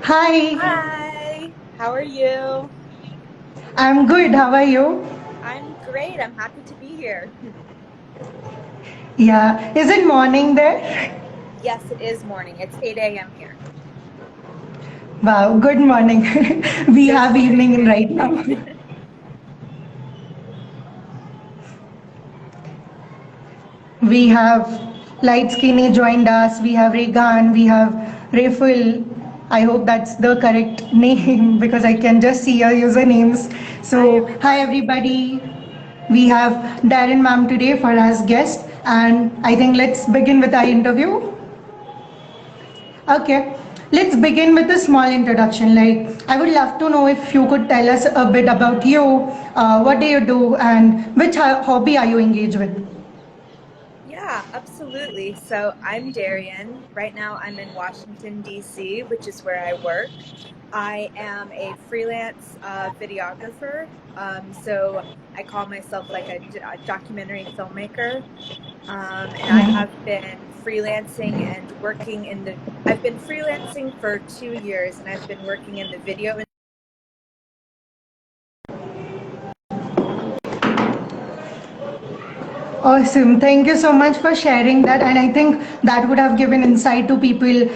Hi, Hi, how are you? I'm good. How are you? I'm great. I'm happy to be here. Yeah, is it morning there? Yes, it is morning. It's 8 a.m. here. Wow, good morning. We Good have evening morning. right now. We have Light Skinny joined us. We have Regan. We have Raful. I hope that's the correct name because I can just see your usernames. Hi, So, hi everyone. everybody. We have Darren ma'am today for as guest, and I think let's begin with our interview. Okay, let's begin with a small introduction. Like, I would love to know if you could tell us a bit about you, what do you do, and which hobby are you engaged with? Yeah, absolutely. So I'm Darian. Right now, I'm in Washington, D.C., which is where I work. I am a freelance videographer. So I call myself like a documentary filmmaker. And I Yeah. have been freelancing and working in the, I've been freelancing for 2 years and I've been working in the video. Awesome. Thank you so much for sharing that. And I think that would have given insight to people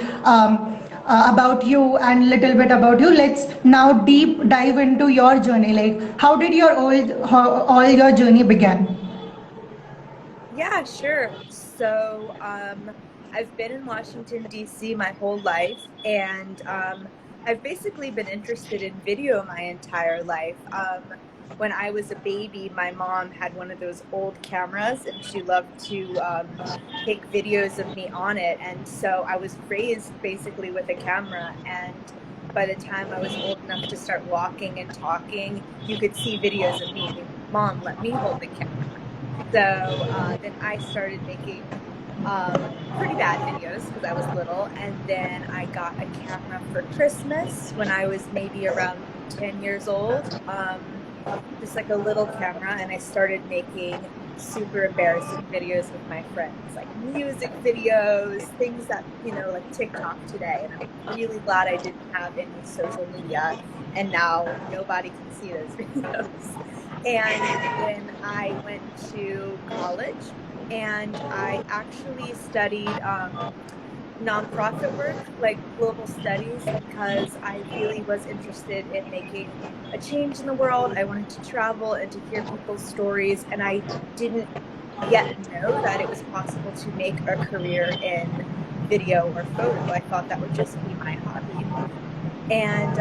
about you and little bit about you. Let's now deep dive into your journey. Like, how did your all your journey began? Yeah, sure. So I've been in Washington, D.C. my whole life, and I've basically been interested in video my entire life. When I was a baby, my mom had one of those old cameras, and she loved to take videos of me on it. And so I was raised basically with a camera. And by the time I was old enough to start walking and talking, you could see videos of me. Mom, let me hold the camera. So then I started making pretty bad videos because I was little. And then I got a camera for Christmas when I was maybe around 10 years old, just like a little camera. And I started making super embarrassing videos with my friends, like music videos, things that, like TikTok today. And I'm really glad I didn't have any social media. And now nobody can see those videos. And then I went to college and I actually studied nonprofit work, like global studies, because I really was interested in making a change in the world. I wanted to travel and to hear people's stories, and I didn't yet know that it was possible to make a career in video or photo. I thought that would just be my hobby. And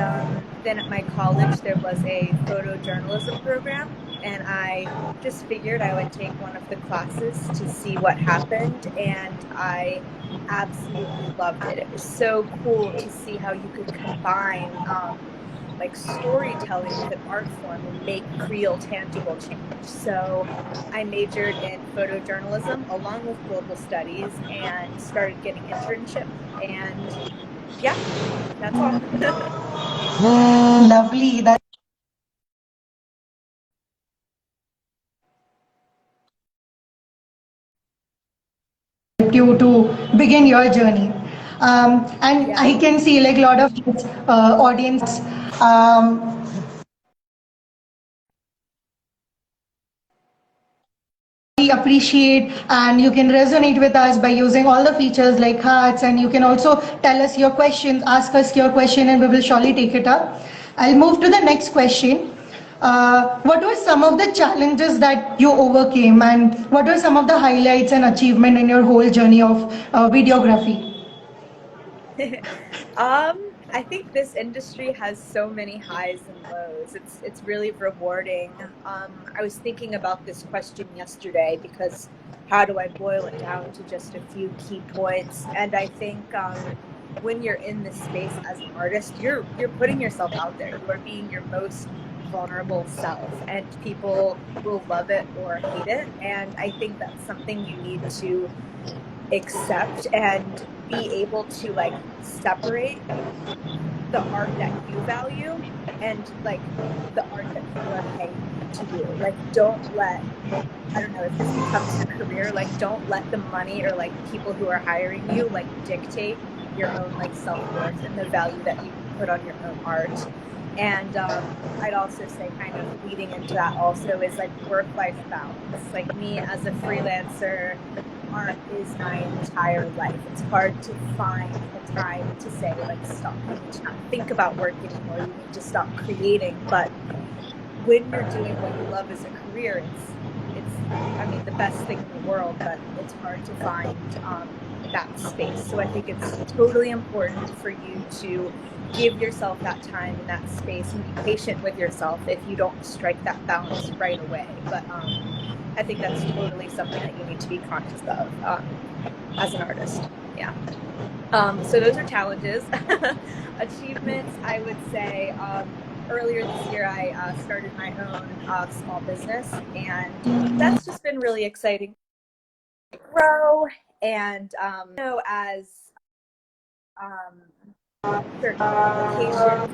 then at my college, there was a photojournalism program, and I just figured I would take one of the classes to see what happened. And I absolutely loved it. It was so cool to see how you could combine like storytelling with an art form and make real, tangible change. So I majored in photojournalism along with global studies and started getting internships. And yeah, that's all. Lovely. That helped you to begin your journey. And Yeah. I can see like a lot of audience um, we appreciate and you can resonate with us by using all the features like hearts, and you can also tell us your questions, ask us your question, and we will surely take it up. I'll move to the next question. What were some of the challenges that you overcame, and what were some of the highlights and achievement in your whole journey of videography? I think this industry has so many highs and lows. It's really rewarding. I was thinking about this question yesterday because how do I boil it down to just a few key points? And I think when you're in this space as an artist, you're putting yourself out there. You are being your most vulnerable self, and people will love it or hate it. And I think that's something you need to accept and be able to like separate the art that you value and like the art that people are paying you to do. Like, don't let, I don't know, if this becomes your career, like, don't let the money or like people who are hiring you like dictate your own like self-worth and the value that you put on your own art. And I'd also say, kind of leading into that also, is like work-life balance. Like me as a freelancer, art is my entire life. It's hard to find the time to say, like, stop. You need to not think about work anymore. You need to stop creating. But when you're doing what you love as a career, it's I mean, the best thing in the world, but it's hard to find that space. So I think it's totally important for you to give yourself that time and that space, and be patient with yourself if you don't strike that balance right away. But I think that's totally something that you need to be conscious of as an artist. Yeah. So those are challenges. Achievements, I would say, earlier this year I started my own small business, and that's just been really exciting to grow. And as certain applications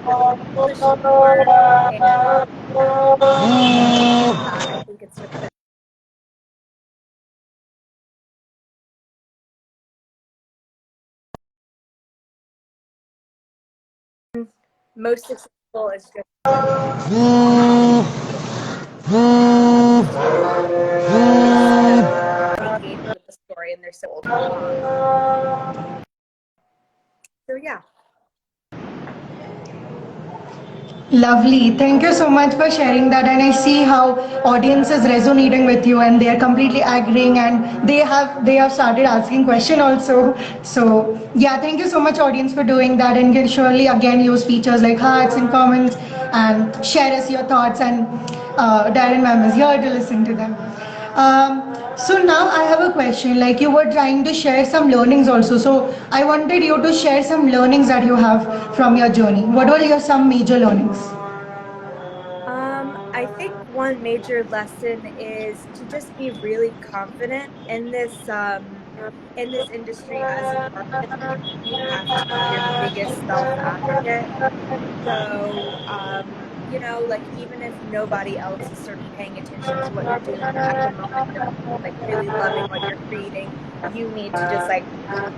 push forward, and I think it's just been most successful is just engaged with the story, and they're so old. So yeah. Lovely. Thank you so much for sharing that. And I see how audience is resonating with you, and they are completely agreeing, and they have started asking question also. So yeah, thank you so much audience for doing that, and can surely again use features like hearts and comments and share us your thoughts. And Darren ma'am is here to listen to them. So now I have a question. Like you were trying to share some learnings also. So I wanted you to share some learnings that you have from your journey. What were your some major learnings? I think one major lesson is to just be really confident in this industry. As an artist, you have to be your biggest self advocate. So, like, even if nobody else is sort of paying attention to what you're doing at the moment, like really loving what you're creating, you need to just like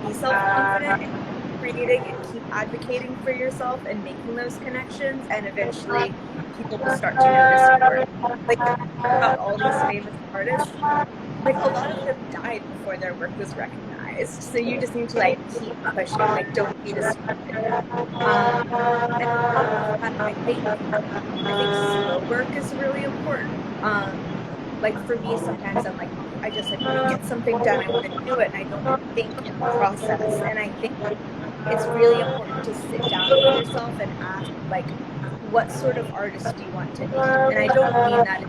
be self-confident and creating and keep advocating for yourself and making those connections, and eventually people will start to notice your work. Like, about all these famous artists, like a lot of them died before their work was recognized. So you just need to like keep pushing, like don't be discouraged. And on top of that, I think slow work is really important. Like for me, sometimes I'm like, I just like want to get something done. I want to do it, and I don't think in the process. And I think it's really important to sit down with yourself and ask, like, what sort of artist do you want to be? And I don't mean that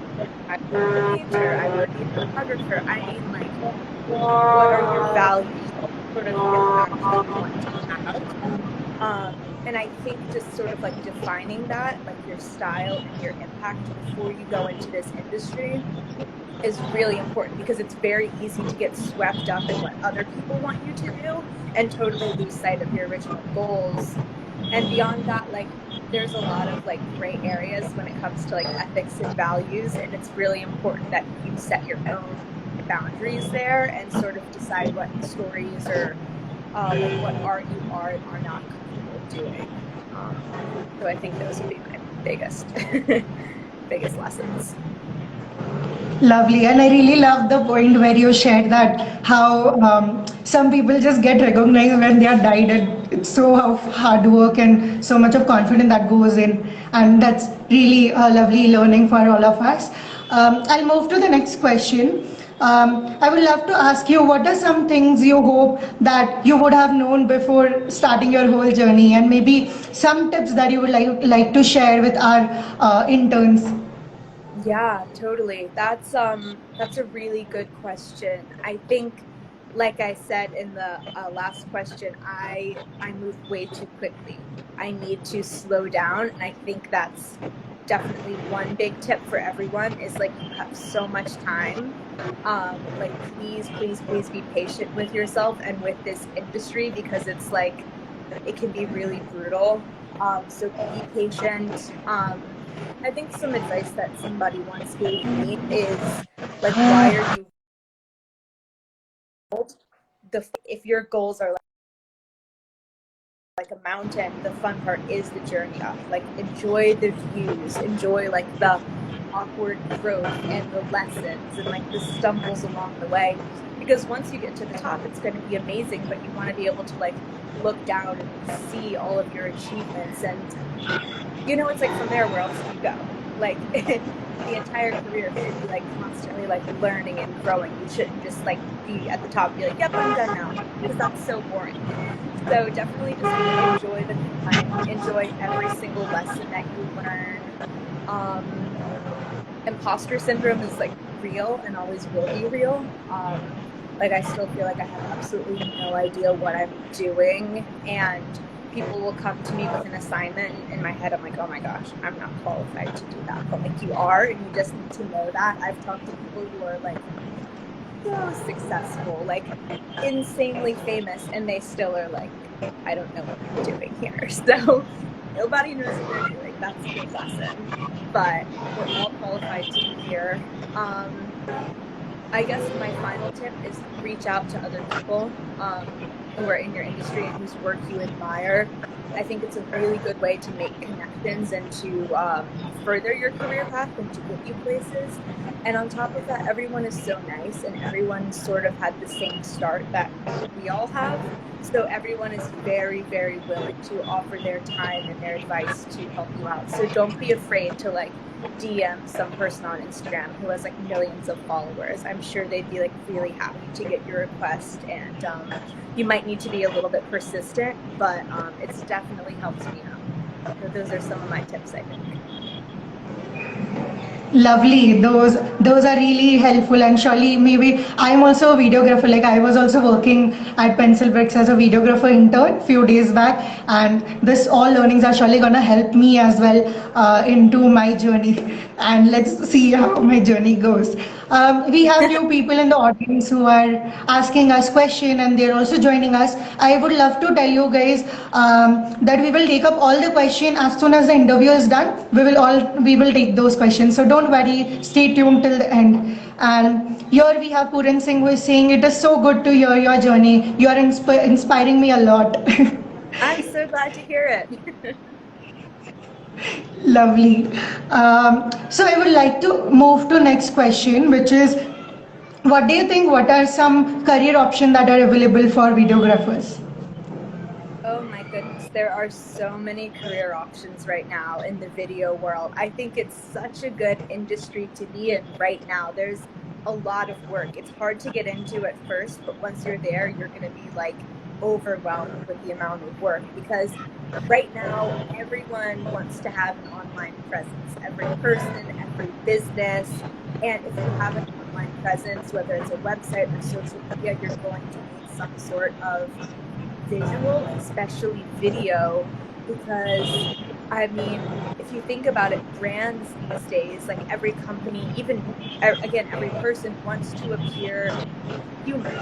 I want to be a painter, I want to be a photographer. I mean, like, what are your values? What sort of impact do you want to have? And I think just sort of like defining that, like your style and your impact before you go into this industry is really important, because it's very easy to get swept up in what other people want you to do and totally lose sight of your original goals. And beyond that, like, there's a lot of like gray areas when it comes to like ethics and values, and it's really important that you set your own boundaries there and sort of decide what stories or like what art you are and are not comfortable doing. So I think those would be my biggest biggest lessons. Lovely, and I really love the point where you shared that how some people just get recognized when they are died, and it's so hard work and so much of confidence that goes in, and that's really a lovely learning for all of us. I'll move to the next question. I would love to ask you, what are some things you hope that you would have known before starting your whole journey, and maybe some tips that you would like to share with our interns? Yeah, totally. That's a really good question. I think, like I said in the last question, I move way too quickly. I need to slow down, and I think that's definitely one big tip for everyone, is like, you have so much time. Like, please, please, please be patient with yourself and with this industry, because it's like it can be really brutal. So be patient. I think some advice that somebody once gave me is like, why are you if your goals are like a mountain, the fun part is the journey up. Like, enjoy the views, enjoy like the awkward growth and the lessons and like the stumbles along the way. Because once you get to the top, it's going to be amazing, but you want to be able to like look down and see all of your achievements. And you know, it's like, from there, where else do you go? Like, the entire career should be like constantly like learning and growing. You shouldn't just like be at the top and be like, yep, I'm done now, because that's so boring. So definitely just enjoy the climb, enjoy every single lesson that you learn. Imposter syndrome is like real and always will be real. Like, I still feel like I have absolutely no idea what I'm doing, and people will come to me with an assignment, and in my head I'm like, oh my gosh, I'm not qualified to do that. But like, you are, and you just need to know that. I've talked to people who are like so successful, like insanely famous, and they still are like, I don't know what I'm doing here. So nobody knows what they're doing. That's a good lesson. But we're all qualified to be here. I guess my final tip is reach out to other people who are in your industry and whose work you admire. I think it's a really good way to make connections and to further your career path and to get you places. And on top of that, everyone is so nice, and everyone sort of had the same start that we all have. So everyone is very, very willing to offer their time and their advice to help you out. So don't be afraid to like DM some person on Instagram who has like millions of followers. I'm sure they'd be like really happy to get your request, and you might need to be a little bit persistent, but it's definitely helped me out. So those are some of my tips, I think. Lovely. Those are really helpful, and surely maybe I'm also a videographer. Like, I was also working at Pencilbricks as a videographer intern few days back, and this all learnings are surely gonna help me as well into my journey. And let's see how my journey goes. We have few people in the audience who are asking us question, and they're also joining us. I would love to tell you guys that we will take up all the question as soon as the interview is done. We will take those questions. So don't worry. Stay tuned till the end. And here we have Puran Singh, who is saying, it is so good to hear your journey. You are inspiring me a lot. I'm so glad to hear it. Lovely. So I would like to move to next question, which is, what do you think? What are some career options that are available for videographers? Oh my goodness, there are so many career options right now in the video world. I think it's such a good industry to be in right now. There's a lot of work. It's hard to get into at first, but once you're there, you're going to be like overwhelmed with the amount of work, because right now everyone wants to have an online presence. Every person, every business. And if you have an online presence, whether it's a website or social media, you're going to need some sort of visual, especially video, because I mean, if you think about it, brands these days, like every company, even again, every person wants to appear human.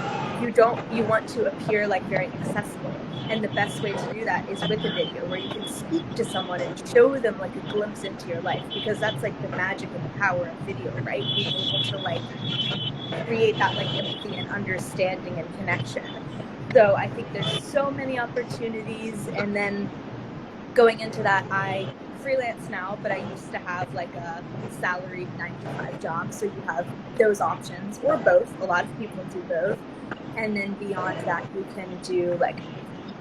You want to appear like very accessible. And the best way to do that is with a video where you can speak to someone and show them like a glimpse into your life, because that's like the magic and the power of video, right? Being able to like create that like empathy and understanding and connection. So I think there's so many opportunities. And then going into that, I freelance now, but I used to have like a salaried 9-to-5 job. So you have those options, or both. A lot of people do both. And then beyond that, you can do like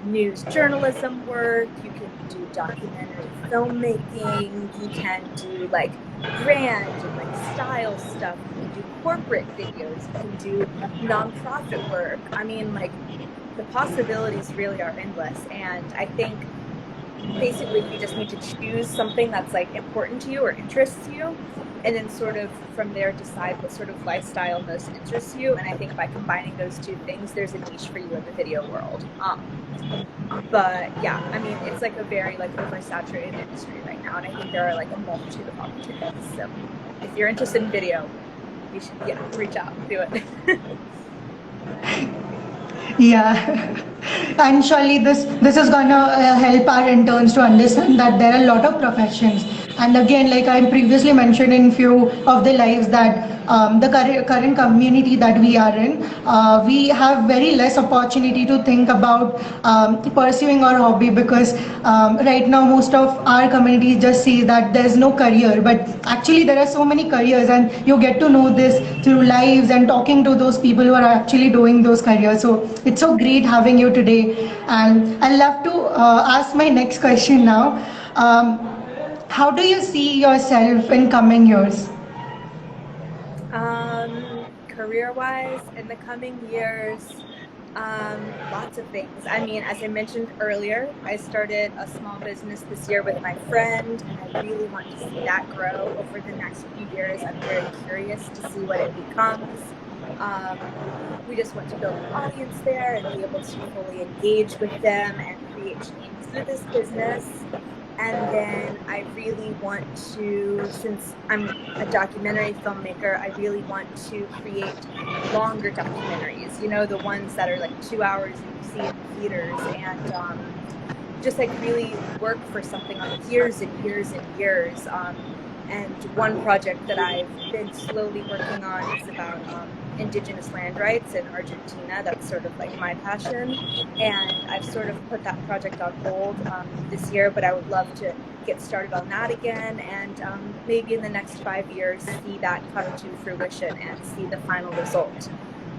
news journalism work, you can do documentary filmmaking, you can do like brand and like style stuff, you can do corporate videos, you can do nonprofit work. I mean, like, the possibilities really are endless. And I think basically you just need to choose something that's like important to you or interests you, and then sort of from there decide what sort of lifestyle most interests you. And I think by combining those two things, there's a niche for you in the video world. But yeah, I mean, it's like a very like oversaturated industry right now, and I think there are like a multitude of opportunities. So if you're interested in video, you should reach out, do it. Yeah, and surely this is gonna help our interns to understand that there are a lot of professions And again, like I previously mentioned in few of the lives that the current community that we are in, we have very less opportunity to think about pursuing our hobby, because right now most of our community just see that there's no career, but actually there are so many careers, and you get to know this through lives and talking to those people who are actually doing those careers. So it's so great having you today, and I'd love to ask my next question now. How do you see yourself in coming years? Career-wise, in the coming years, lots of things. I mean, as I mentioned earlier, I started a small business this year with my friend, and I really want to see that grow over the next few years. I'm very curious to see what it becomes. We just want to build an audience there and be able to fully engage with them and create change through this business. And then I really want to, since I'm a documentary filmmaker, I really want to create longer documentaries, you know, the ones that are like 2 hours you see in theaters, and just like really work for something on years and years and years. And one project that I've been slowly working on is about indigenous land rights in Argentina. That's sort of like my passion, and I've sort of put that project on hold this year, but I would love to get started on that again, and maybe in the next 5 years see that come to fruition and see the final result.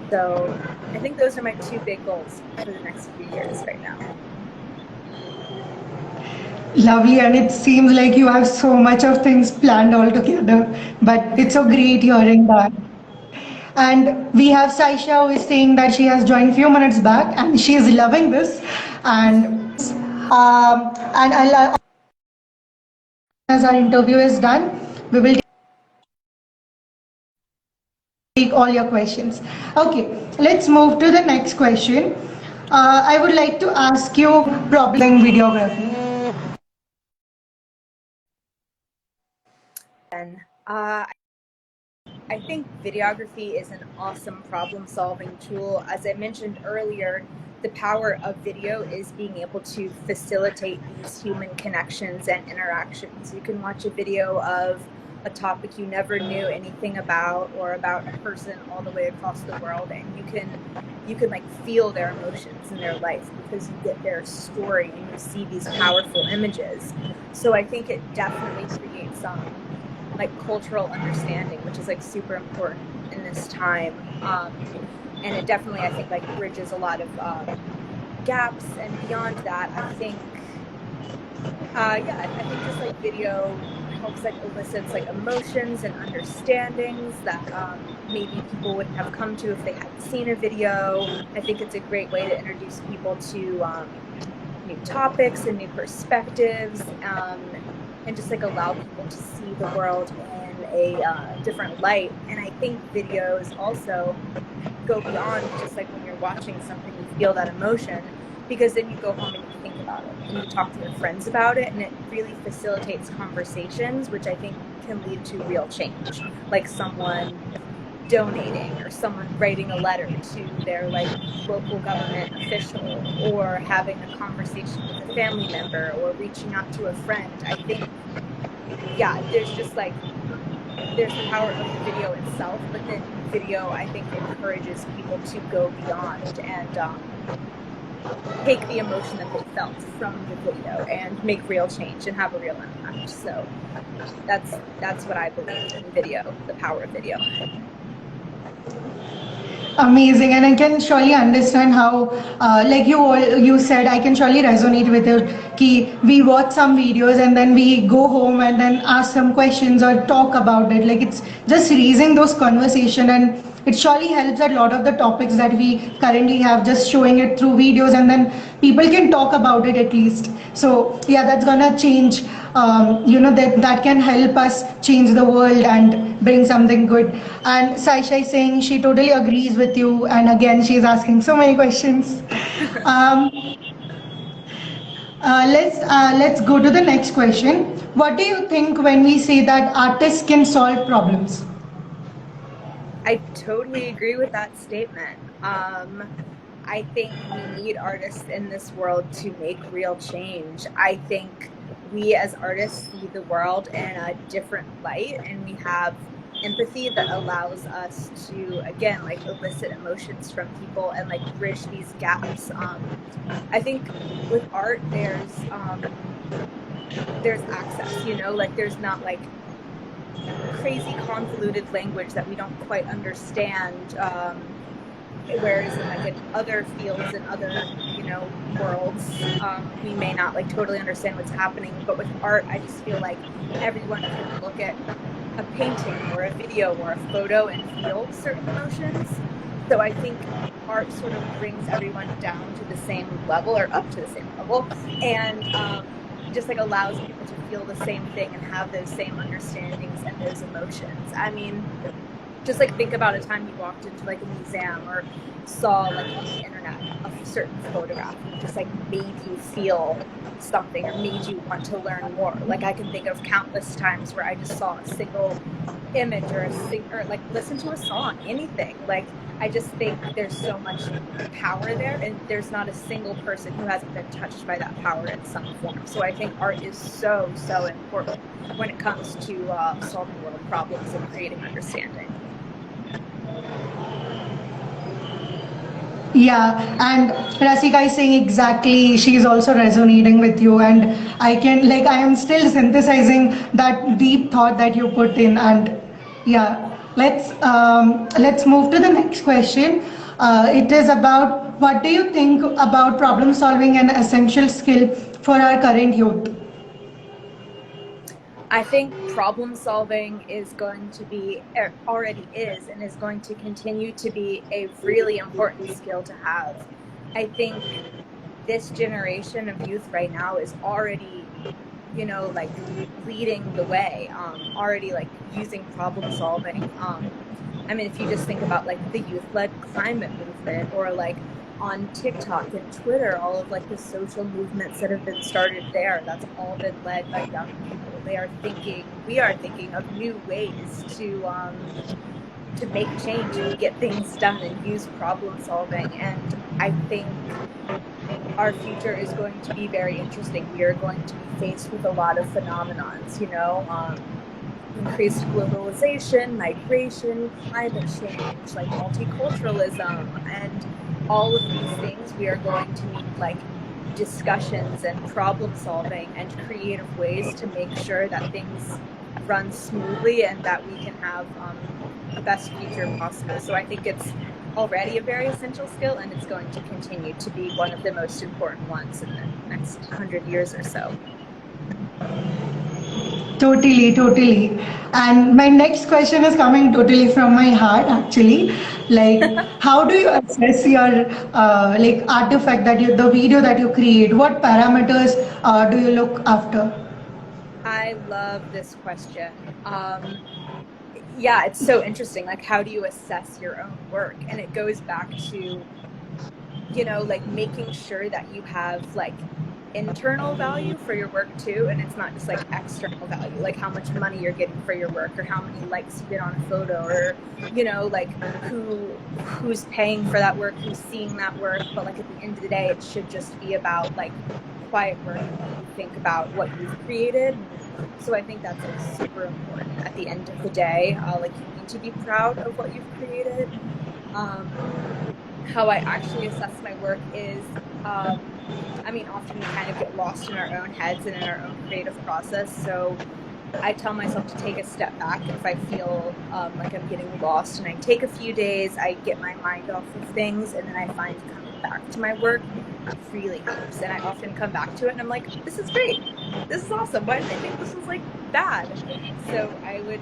So I think those are my two big goals for the next few years right now. Lovely, and it seems like you have so much of things planned all together, but it's so great hearing that. And we have Saisha who is saying that she has joined few minutes back and she is loving this. And as our interview is done, we will take all your questions. Okay, let's move to the next question. I would like to ask you problem videography. And I think videography is an awesome problem-solving tool. As I mentioned earlier, the power of video is being able to facilitate these human connections and interactions. You can watch a video of a topic you never knew anything about, or about a person all the way across the world, and you can like feel their emotions in their life because you get their story and you see these powerful images. So I think it definitely creates like cultural understanding, which is like super important in this time, and it definitely, I think, like bridges a lot of gaps. And beyond that, I think yeah, I think just like video helps like elicits like emotions and understandings that maybe people wouldn't have come to if they hadn't seen a video. I think it's a great way to introduce people to new topics and new perspectives, and just like allow people to see the world in a different light. And I think videos also go beyond just like when you're watching something, you feel that emotion, because then you go home and you think about it and you talk to your friends about it, and it really facilitates conversations, which I think can lead to real change, like someone donating or someone writing a letter to their like local government official, or having a conversation with a family member, or reaching out to a friend. I think, yeah, there's just like, there's the power of the video itself, but then video, I think, encourages people to go beyond and take the emotion that they felt from the video and make real change and have a real impact. So that's what I believe in video, the power of video. Amazing, and I can surely understand how, like you said, I can surely resonate with it. Ki we watch some videos and then we go home and then ask some questions or talk about it. Like it's just raising those conversation, and it surely helps a lot of the topics that we currently have. Just showing it through videos, and then people can talk about it at least. So yeah, that's gonna change. You know, that can help us change the world and bring something good. And Saisha is saying she totally agrees with you, and again she's asking so many questions. um, let's go to the next question. What do you think when we say that artists can solve problems? I totally agree with that statement. I think we need artists in this world to make real change. I think we as artists see the world in a different light, and we have empathy that allows us to, again, like elicit emotions from people and like bridge these gaps. I think with art, there's access, you know, like there's not like crazy convoluted language that we don't quite understand. Whereas in like in other fields and other, you know, worlds, we may not like totally understand what's happening. But with art, I just feel like everyone can look at a painting or a video or a photo and feel certain emotions. So I think art sort of brings everyone down to the same level or up to the same level, and just like allows people to feel the same thing and have those same understandings and those emotions. I mean, just like think about a time you walked into like a museum or saw like on the internet a certain photograph and just like made you feel something or made you want to learn more. Like I can think of countless times where I just saw a single image or or like listen to a song, anything. Like I just think there's so much power there, and there's not a single person who hasn't been touched by that power in some form. So I think art is so important when it comes to solving world problems and creating understanding. Yeah, and Rasika is saying exactly, she's also resonating with you, and I am still synthesizing that deep thought that you put in. And yeah, let's move to the next question. It is about, what do you think about problem solving, an essential skill for our current youth? I think problem solving is going to be, already is, and is going to continue to be a really important skill to have. I think this generation of youth right now is already, you know, like leading the way, already like using problem solving. I mean, if you just think about like the youth-led climate movement, or like on TikTok and Twitter, all of like the social movements that have been started there, that's all been led by young people. We are thinking of new ways to make change and get things done and use problem solving. And I think our future is going to be very interesting. We are going to be faced with a lot of phenomenons, you know, increased globalization, migration, climate change, like multiculturalism, and all of these things. We are going to need like discussions and problem solving and creative ways to make sure that things run smoothly and that we can have the best future possible. So I think it's already a very essential skill, and it's going to continue to be one of the most important ones in the next 100 years or so. Totally. And my next question is coming totally from my heart, actually. Like, how do you assess your like artifact the video that you create? What parameters do you look after? I love this question. Yeah, it's so interesting. Like, how do you assess your own work? And it goes back to, you know, like making sure that you have like internal value for your work too, and it's not just like external value, like how much money you're getting for your work, or how many likes you get on a photo, or, you know, like who's paying for that work, who's seeing that work. But like at the end of the day, it should just be about like quiet work and what you think about what you've created. So I think that's like super important at the end of the day. Like you need to be proud of what you've created. How I actually assess my work is, I mean, often we kind of get lost in our own heads and in our own creative process. So I tell myself to take a step back if I feel like I'm getting lost, and I take a few days, I get my mind off of things, and then I find coming back to my work really helps. And I often come back to it and I'm like, this is great. This is awesome. Why did I think this was like bad? So I would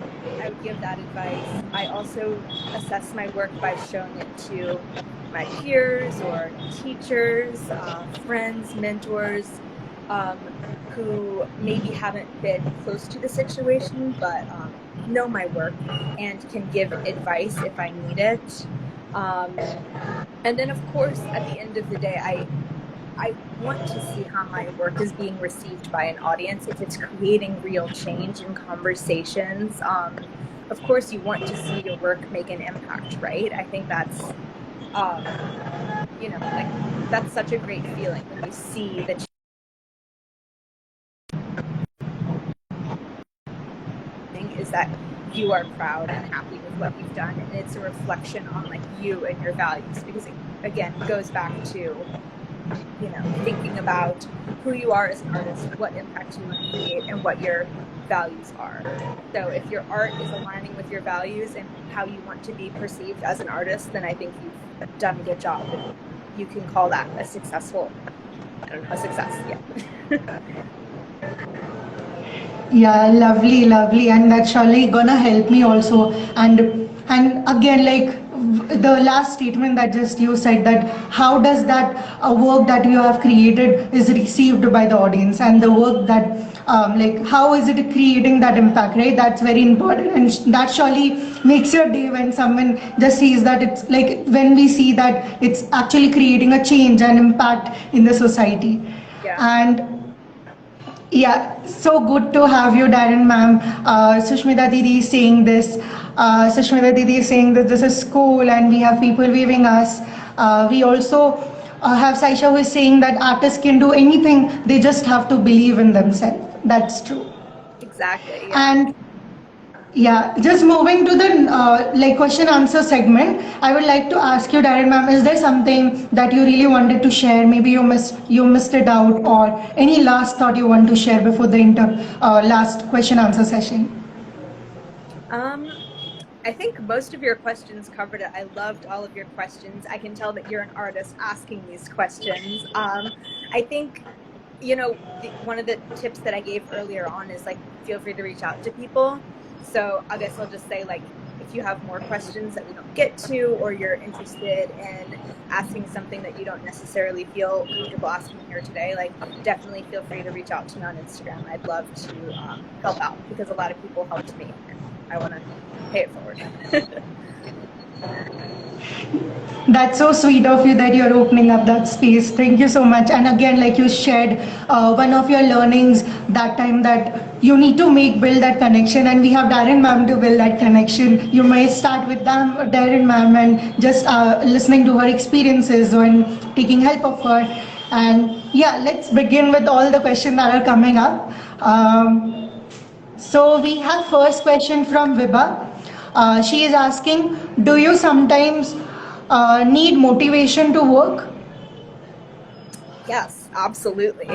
give that advice. I also assess my work by showing it to my peers or teachers, friends, mentors, who maybe haven't been close to the situation, but know my work and can give advice if I need it. And then, of course, at the end of the day, I want to see how my work is being received by an audience, if it's creating real change in conversations. Of course, you want to see your work make an impact, right? I think that's, you know, like that's such a great feeling when you see that that you are proud and happy with what you've done, and it's a reflection on like you and your values, because it, again, goes back to, you know, thinking about who you are as an artist, what impact you want to create, and what your values are. So if your art is aligning with your values and how you want to be perceived as an artist, then I think you've done a good job, and you can call that a successful, I don't know, a success. Yeah. Yeah, lovely, lovely, and that's surely gonna help me also. And again, like the last statement that just you said, that how does that work that you have created is received by the audience, and the work that like how is it creating that impact, right? That's very important, and that surely makes your day when someone just sees that it's like when we see that it's actually creating a change and impact in the society. Yeah. And yeah, so good to have you, Darren ma'am. Sushmita Didi is saying this. Sushmita Didi is saying that this is cool and we have people viewing us. We also have Saisha who is saying that artists can do anything, they just have to believe in themselves. That's true. Exactly. Yeah. And yeah, just moving to the like question answer segment, I would like to ask you, Darren ma'am, is there something that you really wanted to share? Maybe you missed it out, or any last thought you want to share before the last question answer session? I think most of your questions covered it. I loved all of your questions. I can tell that you're an artist asking these questions. I think, you know, one of the tips that I gave earlier on is like, feel free to reach out to people. So I guess I'll just say, like, if you have more questions that we don't get to, or you're interested in asking something that you don't necessarily feel comfortable asking here today, like, definitely feel free to reach out to me on Instagram. I'd love to help out, because a lot of people helped me, and I want to pay it forward. That's so sweet of you that you're opening up that space. Thank you so much. And again, like you shared, one of your learnings that time, that you need to build that connection, and we have Darren ma'am to build that connection. You may start with Darren ma'am, and just listening to her experiences and taking help of her. And yeah, let's begin with all the questions that are coming up. So we have first question from Vibha. She is asking, do you sometimes need motivation to work? Yes, absolutely.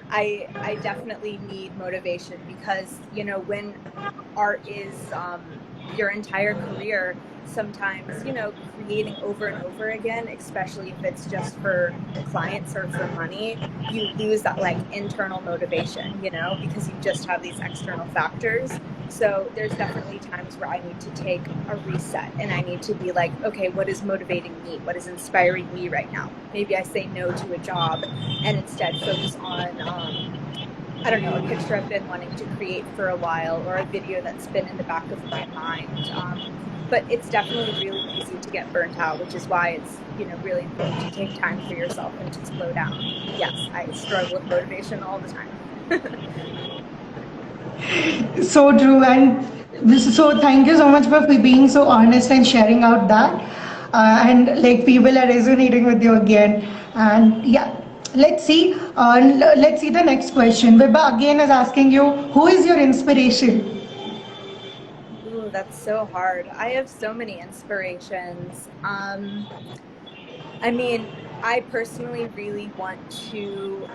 I definitely need motivation, because, you know, when art is your entire career, sometimes, you know, creating over and over again, especially if it's just for clients or for money, you lose that like internal motivation, you know, because you just have these external factors. So there's definitely times where I need to take a reset, and I need to be like, okay, what is motivating me? What is inspiring me right now? Maybe I say no to a job and instead focus on, I don't know, a picture I've been wanting to create for a while, or a video that's been in the back of my mind. But it's definitely really easy to get burnt out, which is why it's, you know, really important to take time for yourself and to slow down. Yes, I struggle with motivation all the time. So true, and so thank you so much for being so honest and sharing out that. And like people are resonating with you again. And yeah, let's see the next question. Vibha again is asking you, who is your inspiration? Ooh, that's so hard. I have so many inspirations. I mean, I personally really want to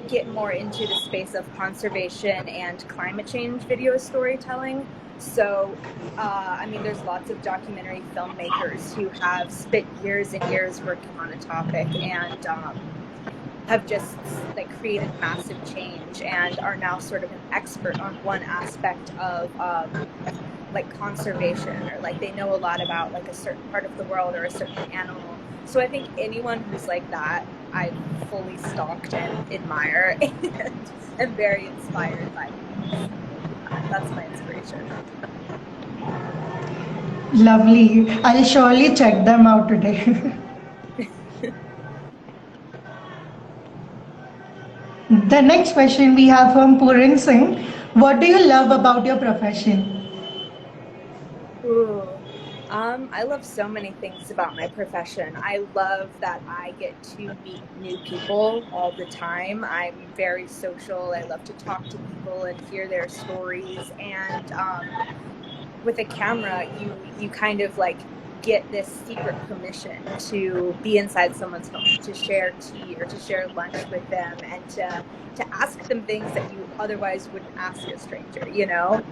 get more into the space of conservation and climate change video storytelling. So, I mean, there's lots of documentary filmmakers who have spent years and years working on a topic, and have just like created massive change, and are now sort of an expert on one aspect of like conservation, or like they know a lot about like a certain part of the world or a certain animal. So I think anyone who's like that, I fully stalked and admire, and am very inspired by. That's my inspiration. Lovely. I'll surely check them out today. The next question we have from Puran Singh. What do you love about your profession? Ooh. I love so many things about my profession. I love that I get to meet new people all the time. I'm very social. I love to talk to people and hear their stories. And with a camera, you kind of like get this secret permission to be inside someone's home, to share tea or to share lunch with them, and to ask them things that you otherwise wouldn't ask a stranger, you know?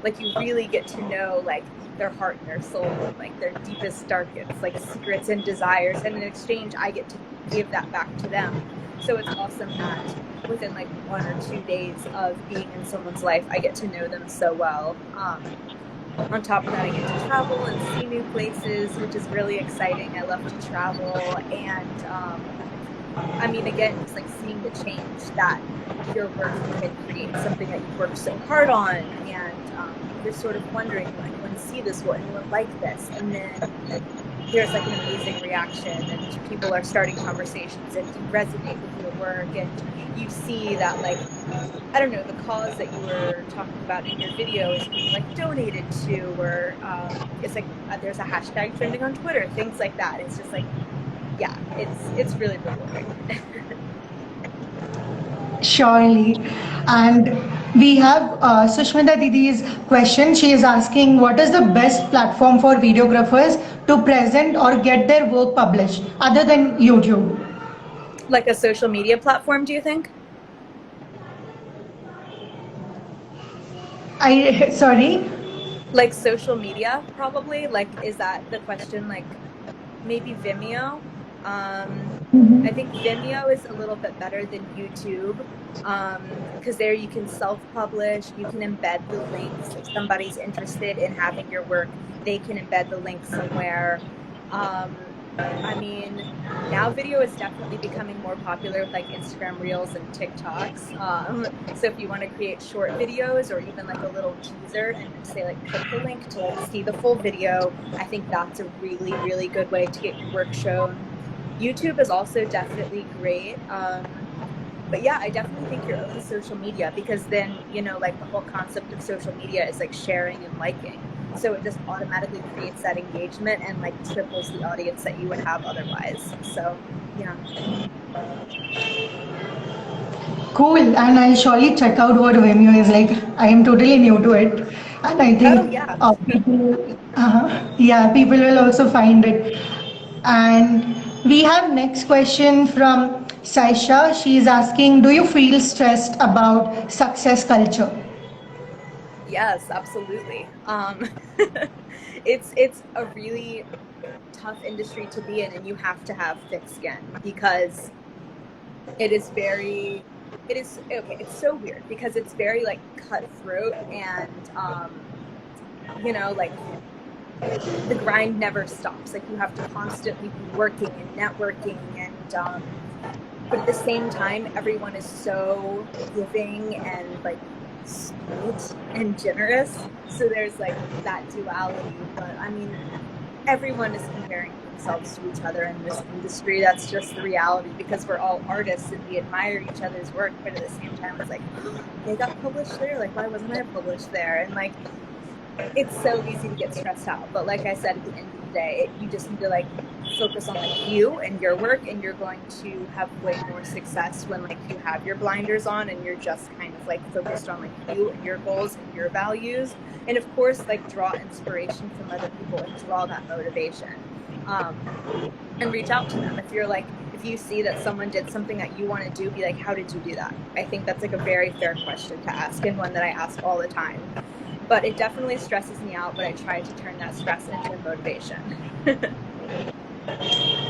Like you really get to know like their heart and their soul and like their deepest, darkest like secrets and desires. And in exchange, I get to give that back to them. So it's awesome that within like 1 or 2 days of being in someone's life, I get to know them so well. On top of that, I get to travel and see new places, which is really exciting. I love to travel, and I mean, again, just like seeing the change that your work can create, something that you worked so hard on, and you're sort of wondering, will anyone see this? Will anyone like this? And then there's like an amazing reaction, and people are starting conversations and you resonate with your work, and you see that, like, I don't know, the cause that you were talking about in your video is being like donated to, or it's like there's a hashtag trending on Twitter, things like that. It's just like, yeah, it's really rewarding. Surely. And we have Sushmita Didi's question. She is asking, what is the best platform for videographers to present or get their work published other than YouTube? Like a social media platform, do you think? Sorry. Like social media, probably. Like, is that the question? Like, maybe Vimeo. I think Vimeo is a little bit better than YouTube, because there you can self-publish, you can embed the links. If somebody's interested in having your work, they can embed the link somewhere. I mean, now video is definitely becoming more popular with like Instagram Reels and TikToks. So if you want to create short videos or even like a little teaser and say like click the link to like see the full video, I think that's a really, really good way to get your work shown. YouTube is also definitely great. But yeah, I definitely think your own social media, because then, you know, like the whole concept of social media is like sharing and liking. So it just automatically creates that engagement and like triples the audience that you would have otherwise. So yeah. Cool. And I'll surely check out what Vimeo is like. I am totally new to it. And I Oh think yeah. people will also find it. And we have next question from Saisha. She is asking, do you feel stressed about success culture? Yes, absolutely. It's a really tough industry to be in, and you have to have thick skin, because it's okay, it's so weird because it's very like cutthroat, and you know, like the grind never stops. Like you have to constantly be working and networking, and but at the same time, everyone is so giving and like sweet and generous. So there's like that duality. But I mean, everyone is comparing themselves to each other in this industry. That's just the reality, because we're all artists and we admire each other's work. But at the same time, it's like, they got published there. Like, why wasn't I published there? And like, it's so easy to get stressed out. But like I said, at the end of the day, you just need to like focus on like you and your work, and you're going to have way more success when like you have your blinders on and you're just kind of like focused on like you and your goals and your values. And of course, like draw inspiration from other people and draw that motivation, and reach out to them. If you see that someone did something that you want to do, be like, how did you do that? I think that's like a very fair question to ask, and one that I ask all the time. But it definitely stresses me out, but I try to turn that stress into motivation.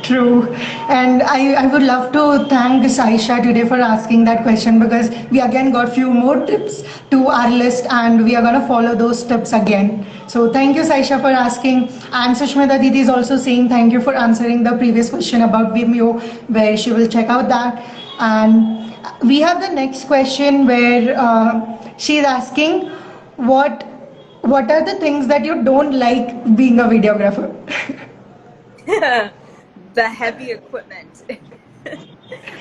True. And I would love to thank Saisha today for asking that question, because we again got few more tips to our list and we are going to follow those tips again. So thank you, Saisha, for asking. And Sushmita Didi is also saying thank you for answering the previous question about Vimeo, where she will check out that. And we have the next question where she is asking, what what are the things that you don't like being a videographer? The heavy equipment.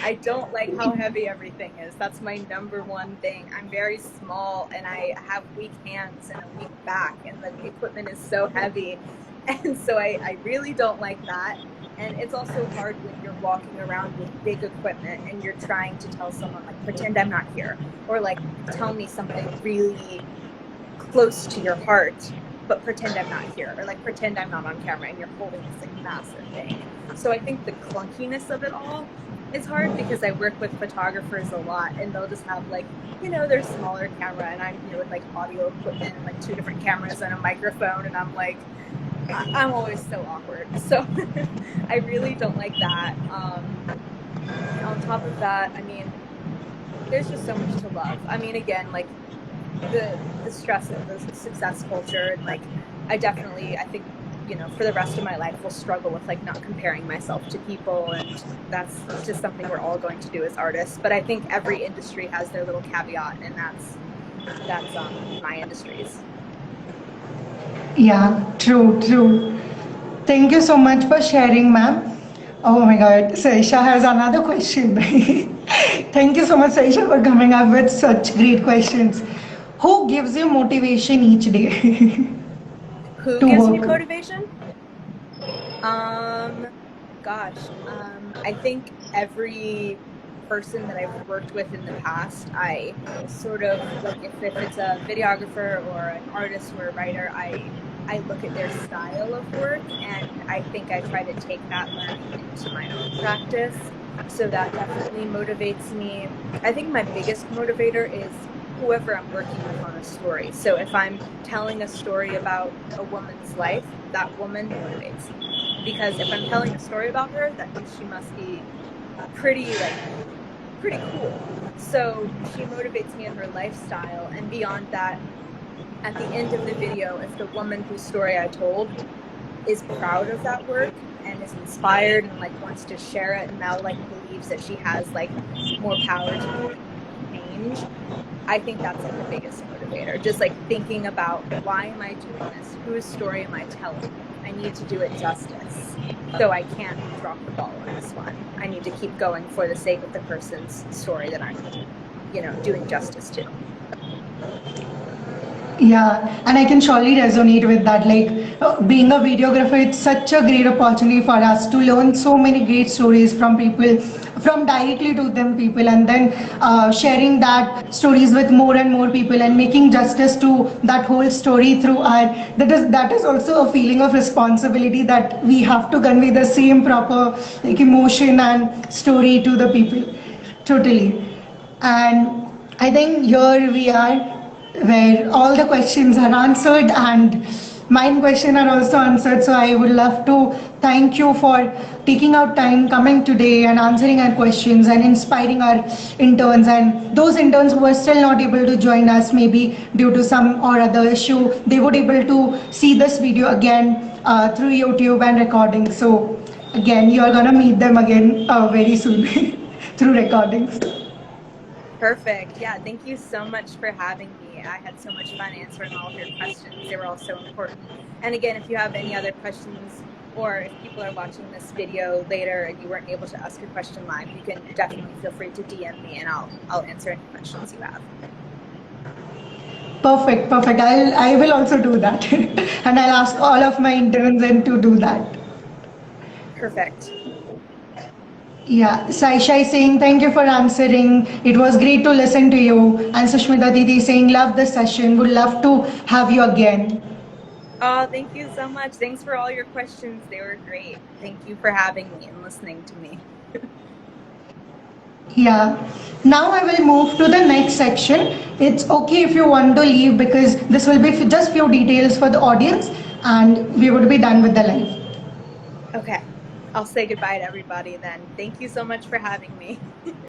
I don't like how heavy everything is. That's my number one thing. I'm very small and I have weak hands and a weak back, and the equipment is so heavy And so I really don't like that. And it's also hard when you're walking around with big equipment and you're trying to tell someone, like, pretend I'm not here, or like, tell me something really close to your heart, but pretend I'm not here, or like, pretend I'm not on camera, and you're holding this like massive thing. So I think the clunkiness of it all is hard, because I work with photographers a lot, and they'll just have, like, you know, their smaller camera, and I'm here with like audio equipment and like 2 different cameras and a microphone, and I'm like, I'm always so awkward. So I really don't like that. On top of that, I mean, there's just so much to love. I mean, again, like, the stress of the success culture, and like, I think, you know, for the rest of my life will struggle with like not comparing myself to people, and that's just something we're all going to do as artists. But I think every industry has their little caveat, and that's my industry's. Yeah, true. Thank you so much for sharing, ma'am. Oh my God, Saisha has another question. Thank you so much, Saisha, for coming up with such great questions. Who gives you motivation each day Who to gives me work? motivation? Gosh, I think every person that I've worked with in the past, I sort of, like, if it's a videographer or an artist or a writer, I look at their style of work, and I think I try to take that learning into my own practice. So that definitely motivates me. I think my biggest motivator is whoever I'm working with on a story. So if I'm telling a story about a woman's life, that woman motivates me. Because if I'm telling a story about her, that means she must be pretty cool. So she motivates me in her lifestyle. And beyond that, at the end of the video, if the woman whose story I told is proud of that work and is inspired and like wants to share it, and now like believes that she has like more power to change, I think that's like the biggest motivator. Just like thinking about, why am I doing this? Whose story am I telling? I need to do it justice. So I can't drop the ball on this one. I need to keep going for the sake of the person's story that I'm, you know, doing justice to. Yeah, and I can surely resonate with that. Like, being a videographer, it's such a great opportunity for us to learn so many great stories from people, from directly to them people, and then sharing that stories with more and more people, and making justice to that whole story through art. That is also a feeling of responsibility, that we have to convey the same proper like emotion and story to the people. Totally. And I think here we are, where all the questions are answered and mine question are also answered. So I would love to thank you for taking out time, coming today and answering our questions and inspiring our interns, and those interns who are still not able to join us, maybe due to some or other issue, they would able to see this video again through YouTube and recording. So again, you are gonna meet them again very soon through recordings. Perfect. Yeah, thank you so much for having me. I had so much fun answering all of your questions. They were all so important. And again, if you have any other questions, or if people are watching this video later and you weren't able to ask your question live, you can definitely feel free to DM me, and I'll answer any questions you have. Perfect. I will also do that, and I'll ask all of my interns and to do that. Perfect. Yeah, Saisha is saying thank you for answering. It was great to listen to you. And Sushmita Didi saying love the session. Would love to have you again. Oh, thank you so much. Thanks for all your questions. They were great. Thank you for having me and listening to me. Yeah. Now I will move to the next section. It's okay if you want to leave, because this will be just few details for the audience, and we would be done with the live. Okay. I'll say goodbye to everybody then. Thank you so much for having me.